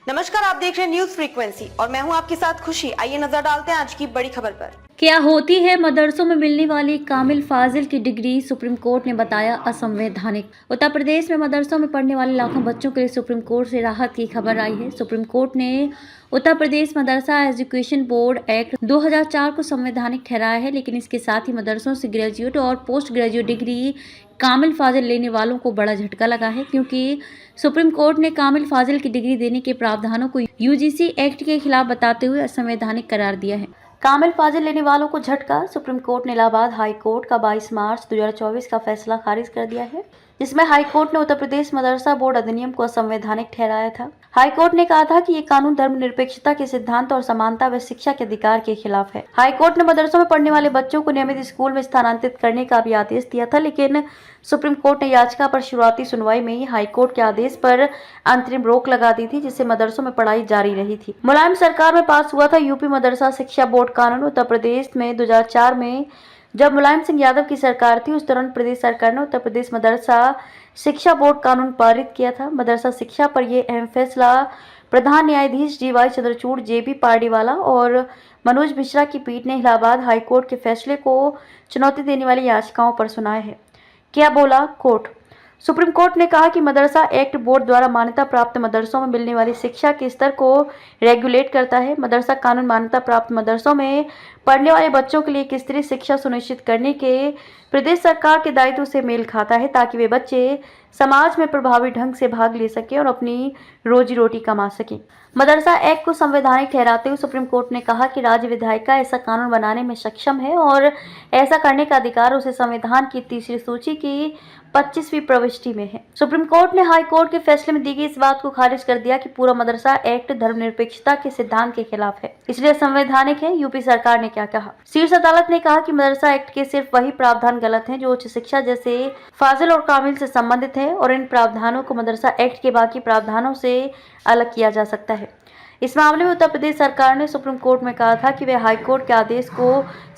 नमस्कार, आप देख रहे हैं न्यूज फ्रीक्वेंसी और मैं हूं आपके साथ खुशी। आइए नजर डालते हैं आज की बड़ी खबर पर। क्या होती है मदरसों में मिलने वाली कामिल फाजिल की डिग्री, सुप्रीम कोर्ट ने बताया असंवैधानिक। उत्तर प्रदेश में मदरसों में पढ़ने वाले लाखों बच्चों के लिए सुप्रीम कोर्ट से राहत की खबर आई है। सुप्रीम कोर्ट ने उत्तर प्रदेश मदरसा एजुकेशन बोर्ड एक्ट 2004 को संवैधानिक ठहराया है, लेकिन इसके साथ ही मदरसों से ग्रेजुएट और पोस्ट ग्रेजुएट डिग्री कामिल फाजिल लेने वालों को बड़ा झटका लगा है, क्योंकि सुप्रीम कोर्ट ने कामिल फाजिल की डिग्री देने के प्रावधानों को यूजीसी एक्ट के खिलाफ बताते हुए असंवैधानिक करार दिया है। कामिल फाजिल लेने वालों को झटका। सुप्रीम कोर्ट ने इलाहाबाद हाई कोर्ट का 22 मार्च 2024 का फैसला खारिज कर दिया है, जिसमें हाई कोर्ट ने उत्तर प्रदेश मदरसा बोर्ड अधिनियम को असंवैधानिक ठहराया था। हाई कोर्ट ने कहा था कि ये कानून धर्मनिरपेक्षता के सिद्धांत और समानता व शिक्षा के अधिकार के खिलाफ है। हाई कोर्ट ने मदरसों में पढ़ने वाले बच्चों को नियमित स्कूल में स्थानांतरित करने का भी आदेश दिया था, लेकिन सुप्रीम कोर्ट ने याचिका पर शुरुआती सुनवाई में ही हाई कोर्ट के आदेश पर अंतरिम रोक लगा दी थी, जिससे मदरसों में पढ़ाई जारी रही थी। मुलायम सरकार में पास हुआ था यूपी मदरसा शिक्षा बोर्ड कानून। उत्तर प्रदेश में 2004 में जब मुलायम सिंह यादव की सरकार थी, उस दौरान प्रदेश सरकार ने उत्तर प्रदेश मदरसा शिक्षा बोर्ड कानून पारित किया था। मदरसा शिक्षा पर यह अहम फैसला प्रधान न्यायाधीश DY चंद्रचूड़, JB पार्डीवाला और मनोज मिश्रा की पीठ ने इलाहाबाद हाई कोर्ट के फैसले को चुनौती देने वाली याचिकाओं पर सुनाए है। क्या बोला कोर्ट? सुप्रीम कोर्ट ने कहा कि मदरसा एक्ट बोर्ड द्वारा मान्यता प्राप्त मदरसों में मिलने वाली शिक्षा के स्तर को रेगुलेट करता है। मदरसा कानून मान्यता प्राप्त मदरसों में पढ़ने वाले बच्चों के लिए एक स्तरीय शिक्षा सुनिश्चित करने के प्रदेश सरकार के दायित्व से मेल खाता है, ताकि वे बच्चे समाज में प्रभावी ढंग से भाग ले सकें और अपनी रोजी रोटी कमा सकें। मदरसा एक्ट को संवैधानिक ठहराते हुए सुप्रीम कोर्ट ने कहा कि राज्य विधायिका ऐसा कानून बनाने में सक्षम है और ऐसा करने का अधिकार उसे संविधान की तीसरी सूची की 25वीं प्रविष्टि में है। सुप्रीम कोर्ट ने हाई कोर्ट के फैसले में दी गई इस बात को खारिज कर दिया कि पूरा मदरसा एक्ट धर्मनिरपेक्षता के सिद्धांत के खिलाफ है, इसलिए संवैधानिक है। यूपी सरकार ने क्या कहा? शीर्ष अदालत ने कहा कि मदरसा एक्ट के सिर्फ वही प्रावधान गलत हैं जो उच्च शिक्षा जैसे फाजिल और कामिल से संबंधित है, और इन प्रावधानों को मदरसा एक्ट के बाकी प्रावधानों से अलग किया जा सकता है। इस मामले में उत्तर प्रदेश सरकार ने सुप्रीम कोर्ट में कहा था कि वह हाई कोर्ट के आदेश को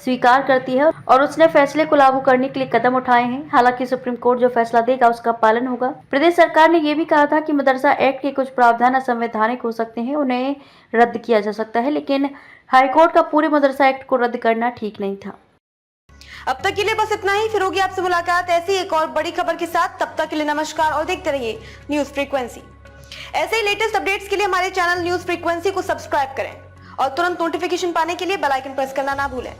स्वीकार करती है और उसने फैसले को लागू करने के लिए कदम उठाए हैं। हालांकि सुप्रीम कोर्ट जो फैसला देगा उसका पालन होगा। प्रदेश सरकार ने यह भी कहा था कि मदरसा एक्ट के कुछ प्रावधान असंवैधानिक हो सकते हैं, उन्हें रद्द किया जा सकता है, लेकिन हाई कोर्ट का पूरे मदरसा एक्ट को रद्द करना ठीक नहीं था। अब तक के लिए बस इतना ही। फिर होगी आपसे मुलाकात ऐसी एक और बड़ी खबर के साथ। तब तक के लिए नमस्कार और देखते रहिए न्यूज फ्रीक्वेंसी। ऐसे ही लेटेस्ट अपडेट्स के लिए हमारे चैनल न्यूज फ्रीक्वेंसी को सब्सक्राइब करें और तुरंत नोटिफिकेशन पाने के लिए बेल आइकन प्रेस करना ना भूलें।